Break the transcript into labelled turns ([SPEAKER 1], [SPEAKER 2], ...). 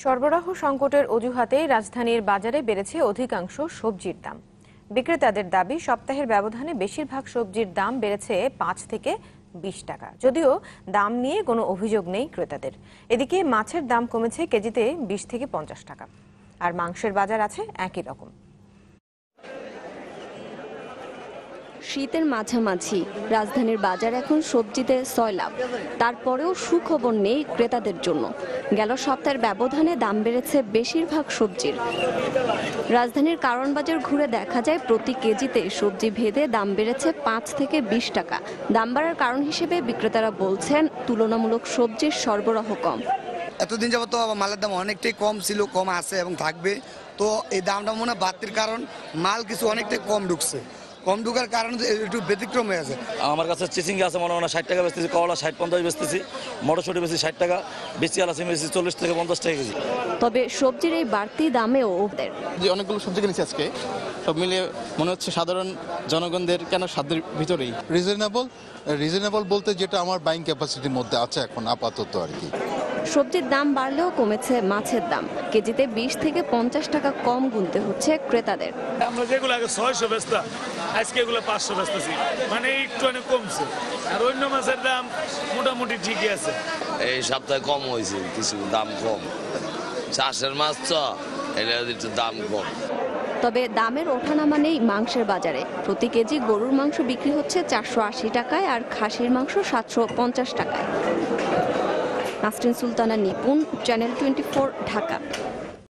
[SPEAKER 1] সরবরাহ সংকটের অজুহাতে রাজধানীর বাজারে বেড়েছে অধিকাংশ সবজির দাম। বিক্রেতাদের দাবি, সপ্তাহের ব্যবধানে বেশিরভাগ সবজির দাম বেড়েছে 5 থেকে 20 টাকা। যদিও দাম নিয়ে কোনো অভিযোগ নেই ক্রেতাদের। এদিকে মাছের দাম কমেছে কেজিতে 20 থেকে 50 টাকা, আর মাংসের বাজার আছে একই রকম।
[SPEAKER 2] শীতের মাঝামাঝি রাজধানীর বাজার এখন সবজিতে সয়লাভ। তারপরেও সুখবর নেই ক্রেতাদের জন্য। গেল সপ্তাহের ব্যবধানে দাম বেড়েছে বেশিরভাগ সবজির। রাজধানীর কারণ বাজার ঘুরে দেখা যায় প্রতি কেজিতে সবজি ভেদে দাম বেড়েছে 5 থেকে 20 টাকা। দাম বাড়ার কারণ হিসেবে বিক্রেতারা বলছেন তুলনামূলক সবজির সরবরাহ কম।
[SPEAKER 3] এতদিন যাবত তো মালের দাম অনেকটাই কম ছিল, কম আছে এবং থাকবে। তো এই দামটা মনে হয় বাড়তির কারণ মাল কিছু অনেকটাই কম ঢুকছে। কম ঢুকার কারণে একটু ব্যতিক্রম হয়ে আছে।
[SPEAKER 4] আমার কাছে চিচিঙ্গা আছে মনে হয় 60 টাকা বেচতেছি, কলা 60-50 বেচতেছি, মটরশুঁটি বেশি 60 টাকা, বেশি আলাসি বেশি 40 থেকে 50 টাকা কেজি।
[SPEAKER 2] তবে সবজির এই বাড়তি দামেও ওদের
[SPEAKER 5] যে অনেকগুলো সবজি কিনেছি আজকে, সব মিলিয়ে মনে হচ্ছে সাধারণ জনগণদের কেন সাধ্যের ভিতরেই
[SPEAKER 6] রিজনেবল বলতে যেটা আমার বাইং ক্যাপাসিটির মধ্যে আছে এখন আপাতত আর কি।
[SPEAKER 2] সবজির দাম বাড়লেও কমেছে মাছের দাম। কেজিতে 20 থেকে 50 টাকা কম গুনতে হচ্ছে ক্রেতাদের।
[SPEAKER 7] আমরা যেগুলো আগে 600 বেচতাম, আজকে এগুলো 500 বেচতেছি, মানে একটু অনেক কমছে। আর অন্য মাছের দাম মোটামুটি ঠিকই আছে।
[SPEAKER 8] এই সপ্তাহে কম হয়েছে, কিছু দাম কম। চাষের মাছ তো এটা একটু দাম কম।
[SPEAKER 2] তবে দামের ওঠানামা নেই মাংসের বাজারে। প্রতি কেজি গরুর মাংস বিক্রি হচ্ছে 480 টাকায়, আর খাসির মাংস 750 টাকায়। নাসরিন সুলতানা, নিপুণ, চ্যানেল 24, ঢাকা।